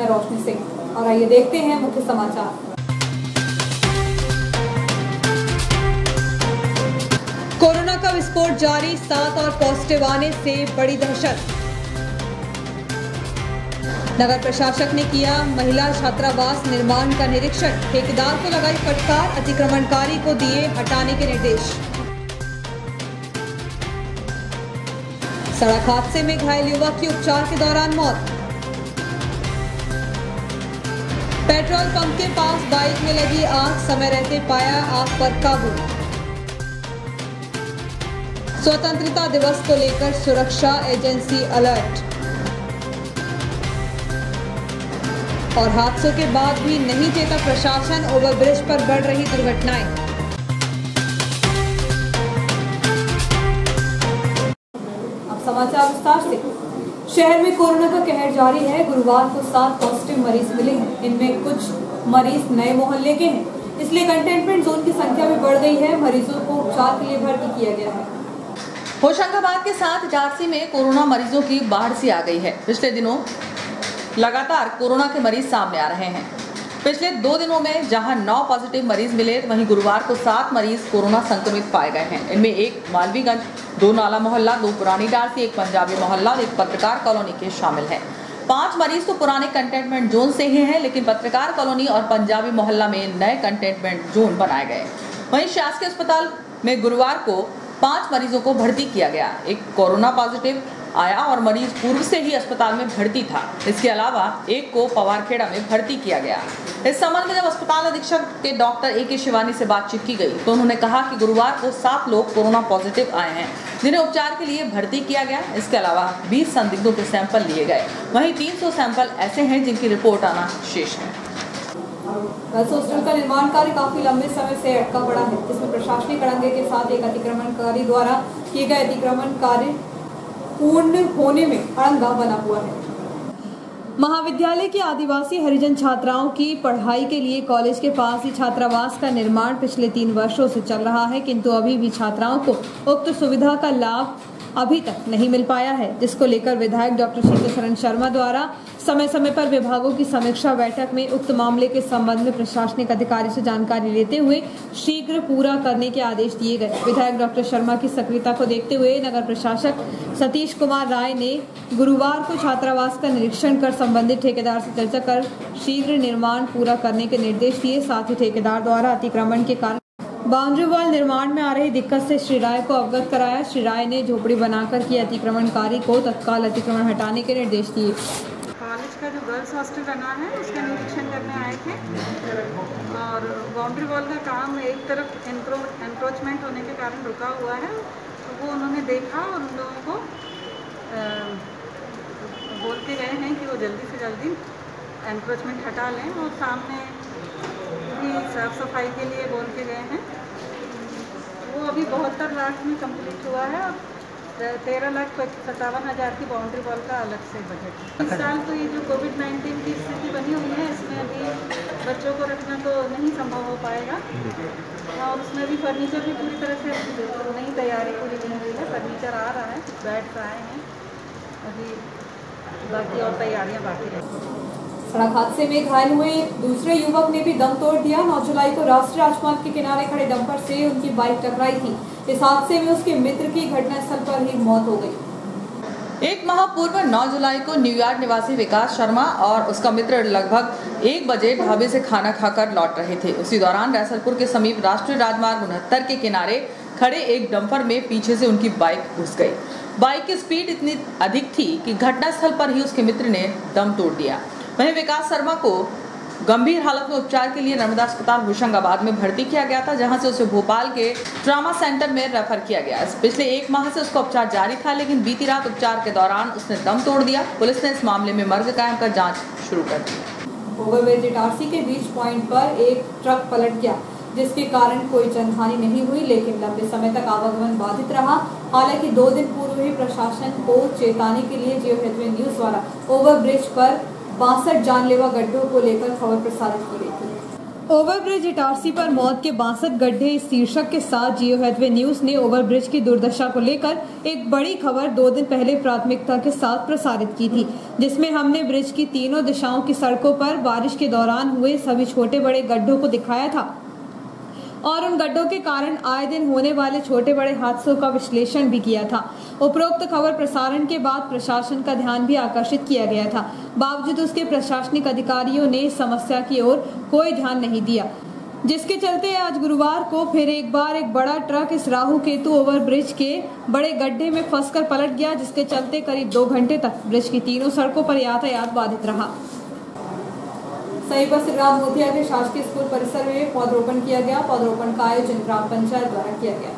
मैं रोशनी सिंह और आइए देखते हैं मुख्य समाचार। कोरोना का विस्फोट जारी, 7 और पॉजिटिव आने से बड़ी दहशत। नगर प्रशासक ने किया महिला छात्रावास निर्माण का निरीक्षण, ठेकेदार को लगाई फटकार, अतिक्रमणकारी को दिए हटाने के निर्देश। सड़क हादसे में घायल युवक की उपचार के दौरान मौत। पेट्रोल पंप के पास बाइक में लगी आग, समय रहते पाया आग पर काबू। स्वतंत्रता दिवस को लेकर सुरक्षा एजेंसी अलर्ट। और हादसों के बाद भी नहीं चेता प्रशासन, ओवरब्रिज पर बढ़ रही दुर्घटनाएं। अब समाचार विस्तार से। शहर में कोरोना का कहर जारी है। गुरुवार को 7 पॉजिटिव मरीज मिले हैं। इनमें कुछ मरीज नए मोहल्ले के हैं, इसलिए कंटेनमेंट जोन की संख्या भी बढ़ गई है। मरीजों को उपचार के लिए भर्ती किया गया है। होशंगाबाद के साथ इटारसी में कोरोना मरीजों की बाढ़ सी आ गई है। पिछले दिनों लगातार कोरोना के मरीज सामने आ रहे हैं। पिछले 2 दिनों में जहां 9 पॉजिटिव मरीज मिले, वहीं गुरुवार को 7 मरीज कोरोना संक्रमित पाए गए हैं। इनमें 1 मालवीगंज, 2 नाला मोहल्ला, 2 पुरानी इटारसी, 1 पंजाबी मोहल्ला और 1 पत्रकार कॉलोनी के शामिल हैं। 5 मरीज तो पुराने कंटेनमेंट जोन से ही हैं, लेकिन पत्रकार कॉलोनी और पंजाबी मोहल्ला में नए कंटेनमेंट जोन बनाए गए। वहीं शासकीय अस्पताल में गुरुवार को 5 मरीजों को भर्ती किया गया। एक कोरोना पॉजिटिव आया और मरीज पूर्व से ही अस्पताल में भर्ती था। इसके अलावा 1 को पवारखेड़ा में भर्ती किया गया। इस संबंध में जब अस्पताल अधीक्षक के डॉक्टर ए.के. शिवानी से बातचीत की गई तो उन्होंने कहा कि गुरुवार को 7 लोग कोरोना पॉजिटिव आए हैं, जिन्हें उपचार के लिए भर्ती किया गया। इसके अलावा 20 संदिग्धों के सैंपल लिए गए। वहीं 300 सैंपल ऐसे हैं जिनकी रिपोर्ट आना शेष है। गर्ल्स हॉस्टल का निर्माण कार्य काफी लंबे समय से अटका पड़ा है, जिसमें प्रशासनिक अड़ंगे के साथ एक अतिक्रमणकारी द्वारा किए गए अतिक्रमण कार्य पूर्ण होने में अड़ंगा बना हुआ है। महाविद्यालय की आदिवासी हरिजन छात्राओं की पढ़ाई के लिए कॉलेज के पास ही छात्रावास का निर्माण पिछले 3 वर्षों से चल रहा है, किंतु अभी भी छात्राओं को उक्त सुविधा का लाभ अभी तक नहीं मिल पाया है, जिसको लेकर विधायक डॉक्टर शीतल शर्मा द्वारा समय समय पर विभागों की समीक्षा बैठक में उक्त मामले के संबंध में प्रशासनिक अधिकारी से जानकारी लेते हुए शीघ्र पूरा करने के आदेश दिए गए। विधायक डॉक्टर शर्मा की सक्रियता को देखते हुए नगर प्रशासक सतीश कुमार राय ने गुरुवार को छात्रावास का निरीक्षण कर संबंधित ठेकेदार से चर्चा कर शीघ्र निर्माण पूरा करने के निर्देश दिए। साथ ही ठेकेदार द्वारा अतिक्रमण के कारण बाउंड्री वॉल निर्माण में आ रही दिक्कत से श्री राय को अवगत कराया। श्री राय ने झोपड़ी बनाकर किए अतिक्रमणकारी को तत्काल अतिक्रमण हटाने के निर्देश दिए। कॉलेज का जो गर्ल्स हॉस्टल बना है उसका निरीक्षण करने आए थे और बाउंड्री वॉल का काम एक तरफ एंक्रोचमेंट होने के कारण रुका हुआ है, तो वो उन्होंने देखा और उन लोगों को बोल के गए हैं कि वो जल्दी से जल्दी एंक्रोचमेंट हटा लें और सामने भी साफ सफाई के लिए बोल के गए हैं। वो अभी 72 लाख में कंप्लीट हुआ है और 13,57,000 की बाउंड्री वॉल का अलग से बजट है। इस साल तो ये जो कोविड-19 की स्थिति बनी हुई है, इसमें अभी बच्चों को रखना तो नहीं संभव हो पाएगा और उसमें भी फर्नीचर भी पूरी तरह से नई तैयारी पूरी नहीं हुई है। फर्नीचर आ रहा है, बेड्स आए हैं, अभी बाकी और तैयारियाँ बाकी रहेंगी। सड़क हादसे में घायल हुए दूसरे युवक ने भी दम तोड़ दिया। 9 जुलाई को राष्ट्रीय राजमार्ग के किनारे खड़े डंपर से उनकी बाइक टकराई थी। इस हादसे में उसके मित्र की घटनास्थल पर ही मौत हो गई। 1 माह पूर्व 9 जुलाई को न्यूयॉर्क निवासी विकास शर्मा और उसका मित्र लगभग 1 बजे ढाबे से खाना खाकर लौट रहे थे। उसी दौरान रैसलपुर के समीप राष्ट्रीय राजमार्ग 69 के किनारे खड़े एक डंपर में पीछे से उनकी बाइक घुस गई। बाइक की स्पीड इतनी अधिक थी कि घटनास्थल पर ही उसके मित्र ने दम तोड़ दिया। वहीं विकास शर्मा को गंभीर हालत में उपचार के लिए नर्मदा अस्पताल होशंगाबाद में भर्ती किया गया था, जहां से उसे भोपाल के ट्रॉमा सेंटर में रेफर किया गया। पिछले 1 माह से उसका उपचार जारी था, लेकिन बीती रात उपचार के दौरान उसने दम तोड़ दिया। पुलिस ने इस मामले में मर्ग कायम कर जांच शुरू कर दी। ओवरब्रिज इटारसी के बीच पॉइंट पर एक ट्रक पलट गया, जिसके कारण कोई जनहानि नहीं हुई, लेकिन लंबे समय तक आवागमन बाधित रहा। हालांकि 2 दिन पूर्व ही प्रशासन को चेताने के लिए जियो हेडवे न्यूज द्वारा ओवरब्रिज पर 62 जानलेवा गड्ढों को लेकर खबर प्रसारित की गई थी। ओवरब्रिज इटारसी पर मौत के 62 गड्ढे इस शीर्षक के साथ जियो हैथवे न्यूज ने ओवरब्रिज की दुर्दशा को लेकर एक बड़ी खबर 2 दिन पहले प्राथमिकता के साथ प्रसारित की थी, जिसमें हमने ब्रिज की तीनों दिशाओं की सड़कों पर बारिश के दौरान हुए सभी छोटे बड़े गड्ढों को दिखाया था और उन गड्ढों के कारण आए दिन होने वाले छोटे बड़े हादसों का विश्लेषण भी किया था। उपरोक्त खबर प्रसारण के बाद प्रशासन का ध्यान भी आकर्षित किया गया था। बावजूद उसके प्रशासनिक अधिकारियों ने इस समस्या की ओर कोई ध्यान नहीं दिया, जिसके चलते आज गुरुवार को फिर एक बार एक बड़ा ट्रक इस राहु केतु ओवरब्रिज के बड़े गड्ढे में फंसकर पलट गया, जिसके चलते करीब 2 घंटे तक ब्रिज की तीनों सड़कों पर यातायात बाधित रहा। सहीपत ग्राम मोतिया के शासकीय स्कूल परिसर में पौधरोपण किया गया। पौधरोपण का आयोजन ग्राम पंचायत द्वारा किया गया।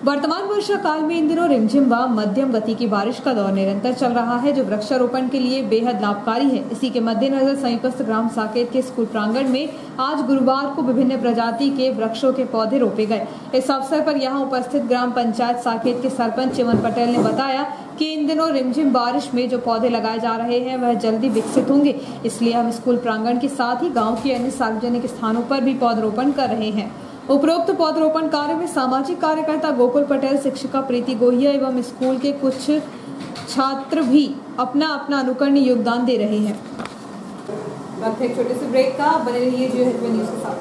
वर्तमान वर्षा काल में इन दिनों रिमझिम व मध्यम गति की बारिश का दौर निरंतर चल रहा है, जो वृक्षारोपण के लिए बेहद लाभकारी है। इसी के मद्देनजर सहीपत ग्राम साकेत के स्कूल प्रांगण में आज गुरुवार को विभिन्न प्रजाति के वृक्षों के पौधे रोपे गए। इस अवसर पर यहां उपस्थित ग्राम पंचायत साकेत के सरपंच चिमन पटेल ने बताया कि इन दिनों रिमझिम बारिश में जो पौधे लगाए जा रहे हैं वह जल्दी विकसित होंगे, इसलिए हम स्कूल प्रांगण के साथ ही गाँव के अन्य सार्वजनिक स्थानों पर भी पौधरोपण कर रहे हैं। उपरोक्त पौधरोपण कार्य में सामाजिक कार्यकर्ता गोकुल पटेल, शिक्षिका प्रीति गोहिया एवं स्कूल के कुछ छात्र भी अपना अनुकरणीय योगदान दे रहे हैं। वक्त है एक छोटे से ब्रेक का, बने रहिए जियो हैथवे न्यूज के साथ।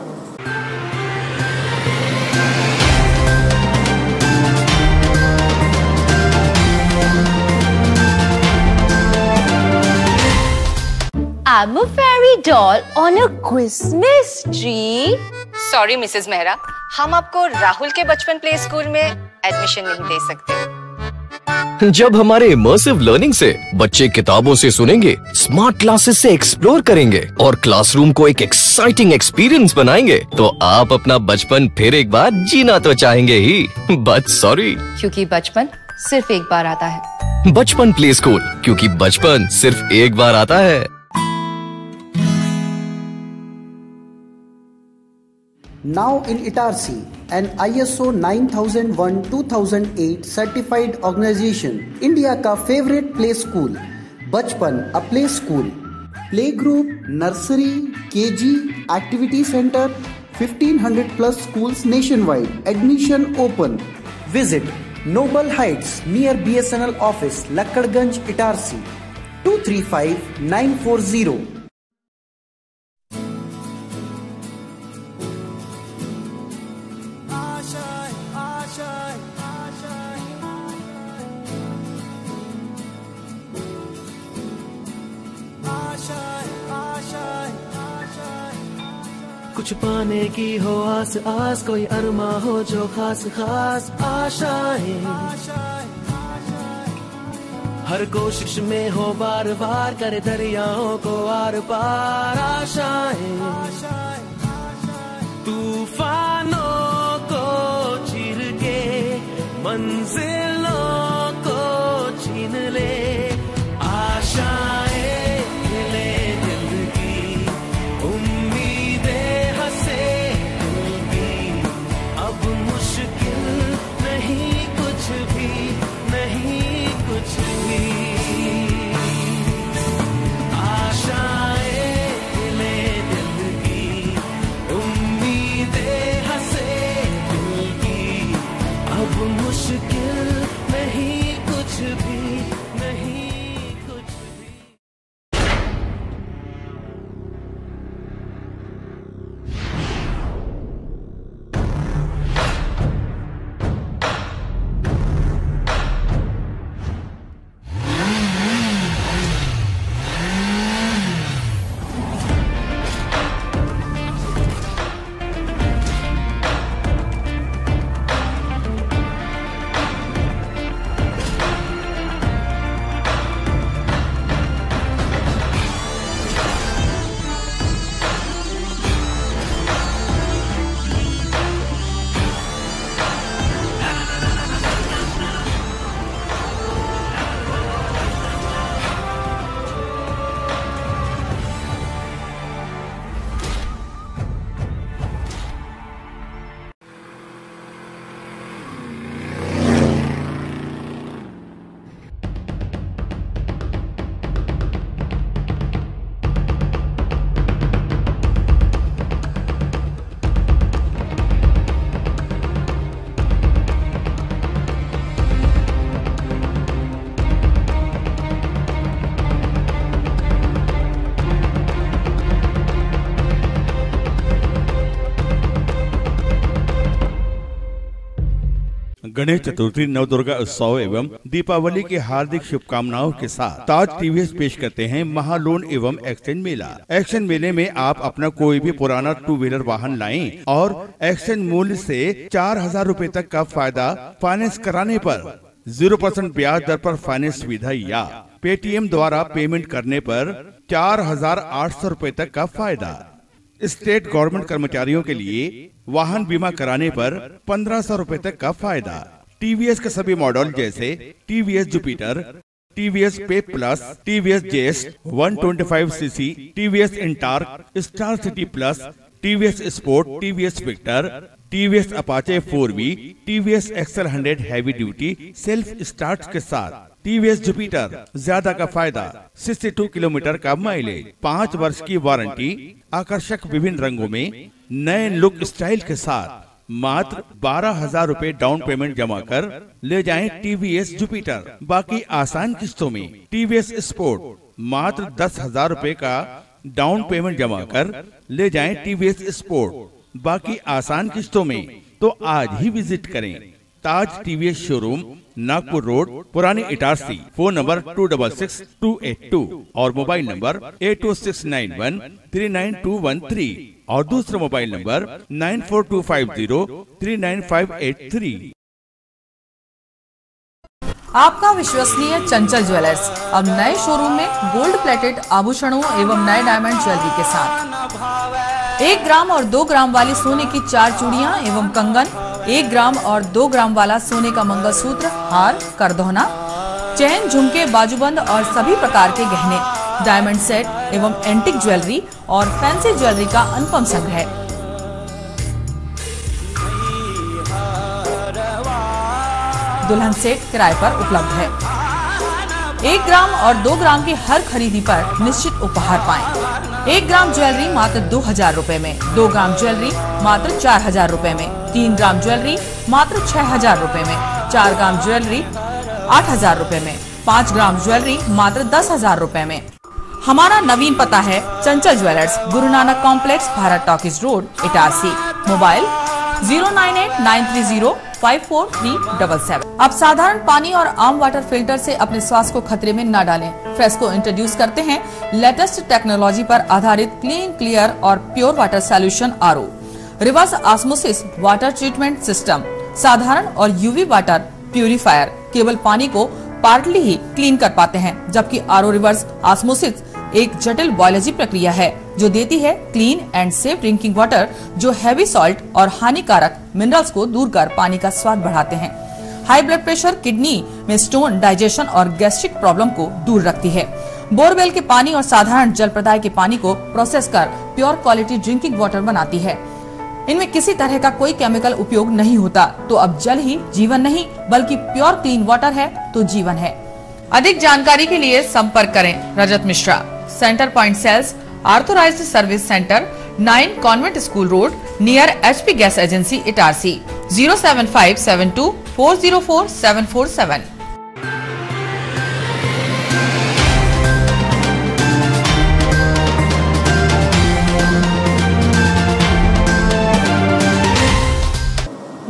I'm a fairy doll on a Christmas tree. Sorry Mrs Mehra, हम आपको राहुल के बचपन प्ले स्कूल में एडमिशन नहीं दे सकते। जब हमारे इमर्सिव लर्निंग से बच्चे किताबों से सुनेंगे, स्मार्ट क्लासेस से एक्सप्लोर करेंगे और क्लासरूम को एक एक्साइटिंग एक्सपीरियंस बनाएंगे, तो आप अपना बचपन फिर एक बार जीना तो चाहेंगे ही, बट सॉरी, क्योंकि बचपन सिर्फ एक बार आता है। बचपन प्ले स्कूल, क्योंकि बचपन सिर्फ एक बार आता है। Now in Itarsi, an ISO 9001-2008 certified organization, India का favorite play school, बचपन a play school, play group, nursery, KG, activity center, 1500 plus schools nationwide. Admission open. Visit Noble Heights near BSNL office, Lakkadganj, Itarsi, 235940. कुछ पाने की हो आस आस, कोई अरमा हो जो खास खास आशाएं, हर कोशिश में हो बार बार, करे दरियाओं को आर पार आशाएं, तूफानों को चीर के मंजिलों को छीन ले, आशाएं आशाएं ले दिल की, उम्मीदें गणेश चतुर्थी, नवदुर्गा उत्सव एवं दीपावली की हार्दिक शुभकामनाओं के साथ ताज टीवीएस पेश करते हैं महालोन एवं एक्सचेंज मेला। एक्सचेंज मेले में आप अपना कोई भी पुराना 2 व्हीलर वाहन लाएं और एक्सचेंज मूल्य से 4000 रूपए तक का फायदा फाइनेंस कराने पर 0% ब्याज दर पर फाइनेंस सुविधा या पेटीएम द्वारा पेमेंट करने पर 4800 रूपए तक का फायदा। स्टेट गवर्नमेंट कर्मचारियों के लिए वाहन बीमा कराने पर 1500 रूपए तक का फायदा। टीवीएस के सभी मॉडल जैसे TVS Jupiter, TVS pep plus, TVS JS 125 CC, TVS NTorq, star city plus, TVS sport, TVS Victor, TVS Apache 4V, TVS XL 100 heavy duty self start के साथ टीवीएस जुपिटर ज्यादा का फायदा, 62 किलोमीटर का mileage, 5 वर्ष की warranty, आकर्षक विभिन्न रंगों में नए लुक स्टाइल के साथ मात्र 12,000 रूपए डाउन पेमेंट जमा कर ले जाएं टीवीएस जुपिटर। बाकी आसान किस्तों में टीवीएस स्पोर्ट मात्र 10,000 रूपए का डाउन पेमेंट जमा कर ले जाएं टीवीएस स्पोर्ट। बाकी आसान किस्तों में तो आज ही विजिट करें ताज टीवीएस शोरूम, नागपुर रोड, पुरानी इटारसी। फोन नंबर 266282 और मोबाइल नंबर 80691399213 और दूसरा मोबाइल नंबर 9425039583। आपका विश्वसनीय चंचल ज्वेलर्स अब नए शोरूम में गोल्ड प्लेटेड आभूषणों एवं नए डायमंड ज्वेलरी के साथ 1 ग्राम और 2 ग्राम वाली सोने की 4 चूड़ियां एवं कंगन, 1 ग्राम और 2 ग्राम वाला सोने का मंगलसूत्र, हार, करदौना, चैन, झुमके, बाजूबंद और सभी प्रकार के गहने, डायमंड सेट एवं एंटिक ज्वेलरी और फैंसी ज्वेलरी का अनुपम संग्रह। दुल्हन सेट किराए पर उपलब्ध है। 1 ग्राम और 2 ग्राम की हर खरीदी पर निश्चित उपहार पाएं। 1 ग्राम ज्वेलरी मात्र 2000 रूपए में, 2 ग्राम ज्वेलरी मात्र 4000 रूपए में, 3 ग्राम ज्वेलरी मात्र 6000 रूपए में, 4 ग्राम ज्वेलरी 8000 रूपए में, 5 ग्राम ज्वेलरी मात्र 10,000 रूपए में। हमारा नवीन पता है चंचल jewellers, Guru Nanak complex, Bharat talkies road, Itarsi. Mobile 09893054377। अब साधारण पानी और आम वाटर फिल्टर से अपने स्वास्थ्य को खतरे में न डालें। फ्रेस्को इंट्रोड्यूस करते हैं लेटेस्ट टेक्नोलॉजी पर आधारित क्लीन, क्लियर और pure water solution RO, reverse osmosis water treatment system, साधारण और यूवी वाटर प्यूरिफायर केवल पानी को पार्टली ही क्लीन कर पाते हैं, जबकि आरओ रिवर्स ऑस्मोसिस एक जटिल बायोलॉजी प्रक्रिया है जो देती है clean and safe drinking water, जो हैवी सॉल्ट और हानिकारक मिनरल्स को दूर कर पानी का स्वाद बढ़ाते हैं। हाई ब्लड प्रेशर, किडनी में स्टोन, डाइजेशन और गैस्ट्रिक प्रॉब्लम को दूर रखती है। बोरवेल के पानी और साधारण जल प्रदाय के पानी को प्रोसेस कर प्योर क्वालिटी ड्रिंकिंग वाटर बनाती है। इनमें किसी तरह का कोई केमिकल उपयोग नहीं होता, तो अब जल ही जीवन नहीं बल्कि प्योर क्लीन वाटर है तो जीवन है। अधिक जानकारी के लिए संपर्क करें Rajat Mishra, centre point sales, authorised service centre, 9 convent school road, near HP gas agency, Itarsi. 07572404747।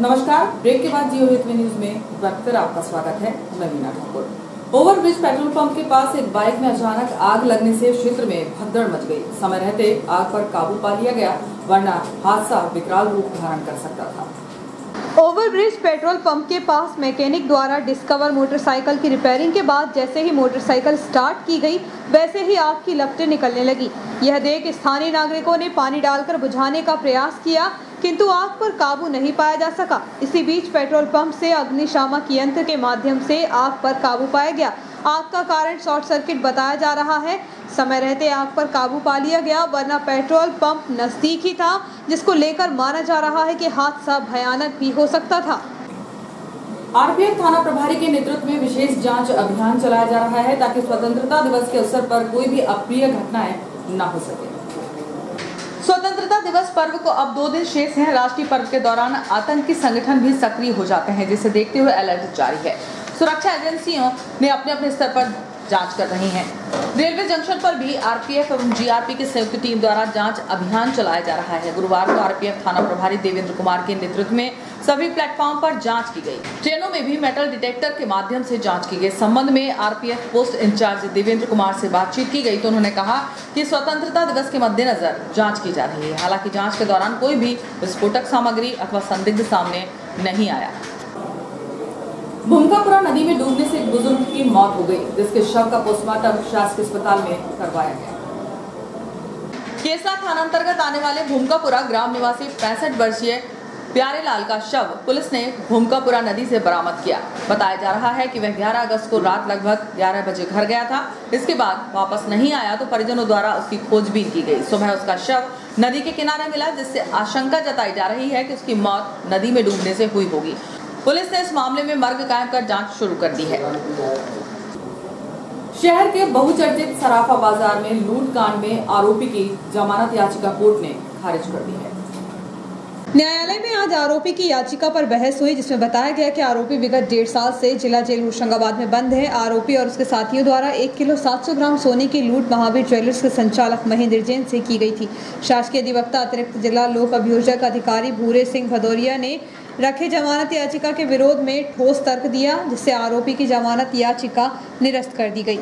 नमस्कार, ब्रेक के बाद जियो हित में न्यूज में एक बार फिर आपका स्वागत है। मैं Meena Thakur. Overbridge petrol pump के पास एक बाइक में अचानक आग लगने से क्षेत्र में भगदड़ मच गई। समय रहते आग पर काबू पा लिया गया, वरना हादसा विकराल रूप धारण कर सकता था। ओवरब्रिज पेट्रोल पंप के पास मैकेनिक द्वारा डिस्कवर मोटरसाइकिल की रिपेयरिंग के बाद जैसे ही मोटरसाइकिल स्टार्ट की गई, वैसे ही आग की लपटें निकलने लगी। यह देख स्थानीय नागरिकों ने पानी डालकर बुझाने का प्रयास किया, किंतु आग पर काबू नहीं पाया जा सका। इसी बीच पेट्रोल पंप से अग्निशामक यंत्र के माध्यम से आग पर काबू पाया गया। आग का कारण शॉर्ट सर्किट बताया जा रहा है। समय रहते आग पर काबू पा लिया गया, वरना पेट्रोल पंप नजदीक ही था, जिसको लेकर माना जा रहा है कि हादसा भयानक भी हो सकता था। आरपीएफ थाना प्रभारी के नेतृत्व में विशेष जांच अभियान चलाया जा रहा है, ताकि स्वतंत्रता दिवस के अवसर पर कोई भी अप्रिय घटनाएं न हो सके। स्वतंत्रता दिवस पर्व को अब 2 दिन शेष हैं। राष्ट्रीय पर्व के दौरान आतंकी संगठन भी सक्रिय हो जाते हैं, जिसे देखते हुए अलर्ट जारी है। सुरक्षा एजेंसियों ने अपने अपने स्तर पर जांच कर रही हैं। रेलवे जंक्शन पर भी आरपीएफ एवं जीआरपी की संयुक्त टीम द्वारा जांच अभियान चलाया जा रहा है। गुरुवार को आरपीएफ थाना प्रभारी देवेंद्र कुमार के नेतृत्व में सभी प्लेटफॉर्म पर जांच की गई। ट्रेनों में भी मेटल डिटेक्टर के माध्यम से जांच की गई। संबंध में RPF post incharge Devendra Kumar से बातचीत की गई तो उन्होंने कहा कि स्वतंत्रता दिवस के मद्देनजर जांच की जा रही है। हालांकि जांच के दौरान कोई भी विस्फोटक सामग्री अथवा संदिग्ध सामने नहीं आया। भूमकापुरा नदी में डूबने से एक बुजुर्ग की मौत हो गई, जिसके शव का पोस्टमार्टम शासकीय अस्पताल में करवाया गया। केसला थाना अंतर्गत आने वाले भूमकापुरा ग्राम निवासी 65 वर्षीय प्यारेलाल का शव पुलिस ने भूमकापुरा नदी से बरामद किया। बताया जा रहा है कि वह 11 अगस्त को रात लगभग 11 बजे घर गया था। इसके बाद वापस नहीं आया तो परिजनों द्वारा उसकी खोजबीन की गई। सुबह उसका शव नदी के किनारे मिला, जिससे आशंका जताई जा रही है कि उसकी मौत नदी में डूबने से हुई होगी। पुलिस ने इस मामले में मर्ग कायम कर जांच शुरू कर दी है। शहर के बहुचर्चित सराफा बाजार में लूट कांड में आरोपी की जमानत याचिका कोर्ट ने खारिज कर दी है। न्यायालय में आज आरोपी की याचिका पर बहस हुई, जिसमें बताया गया कि आरोपी विगत 1.5 साल से जिला जेल होशंगाबाद में बंद है। आरोपी और उसके साथियों द्वारा 1 किलो 700 ग्राम सोने की लूट महावीर ज्वेलर्स के संचालक महेंद्र जैन से की गई थी। शासकीय अधिवक्ता अतिरिक्त जिला लोक अभियोजक अधिकारी भूरे सिंह भदौरिया ने रखे जमानत याचिका के विरोध में ठोस तर्क दिया, जिससे आरोपी की जमानत याचिका निरस्त कर दी गई।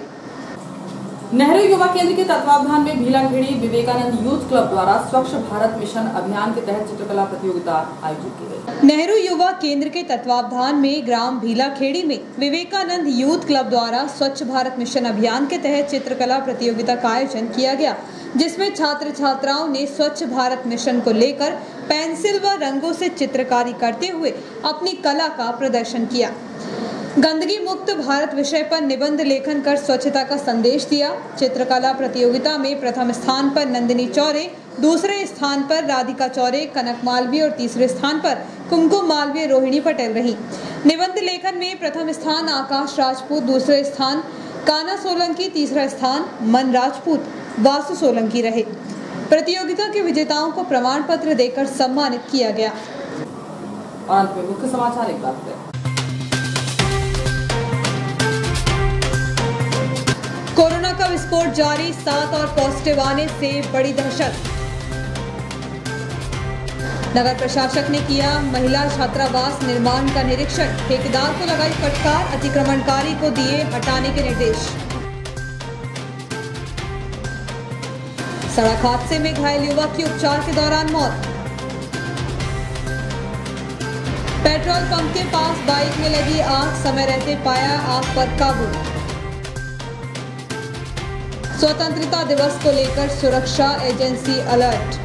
नेहरू युवा केंद्र के तत्वावधान में भीलाखेड़ी विवेकानंद यूथ क्लब द्वारा स्वच्छ भारत मिशन अभियान के तहत चित्रकला प्रतियोगिता आयोजित की गई। नेहरू युवा केंद्र के तत्वावधान में ग्राम भीलाखेड़ी में विवेकानंद यूथ क्लब द्वारा स्वच्छ भारत मिशन अभियान के तहत चित्रकला प्रतियोगिता का आयोजन किया गया, जिसमें छात्र छात्राओं ने स्वच्छ भारत मिशन को लेकर पेंसिल व रंगों से चित्रकारी करते हुए अपनी कला का प्रदर्शन किया। गंदगी मुक्त भारत विषय पर निबंध लेखन कर स्वच्छता का संदेश दिया। चित्रकला प्रतियोगिता में प्रथम स्थान पर नंदिनी चौरे, दूसरे स्थान पर राधिका चौरे, कनक मालवीय और तीसरे स्थान पर कुमकुम मालवीय रोहिणी पटेल रही। निबंध लेखन में प्रथम स्थान आकाश राजपूत, दूसरे स्थान काना सोलंकी, तीसरा स्थान मन राजपूत, वासु सोलंकी रहे। प्रतियोगिता के विजेताओं को प्रमाण पत्र देकर सम्मानित किया गया। और अंत में मुख्य समाचार एक बार फिर। कोरोना का विस्फोट जारी, 7 और पॉजिटिव आने से बड़ी दहशत। नगर प्रशासक ने किया महिला छात्रावास निर्माण का निरीक्षण, ठेकेदार को लगाई फटकार, अतिक्रमणकारी को दिए हटाने के निर्देश। सड़क हादसे में घायल युवक की उपचार के दौरान मौत। पेट्रोल पंप के पास बाइक में लगी आग, समय रहते पाया आग पर काबू। स्वतंत्रता दिवस को लेकर सुरक्षा एजेंसी अलर्ट।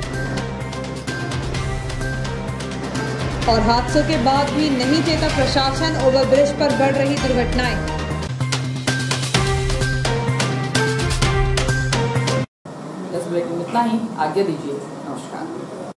और हादसों के बाद भी नहीं चेता प्रशासन, ओवरब्रिज पर बढ़ रही दुर्घटनाएं। इस ब्रेक में इतना ही, आज्ञा दीजिए, नमस्कार।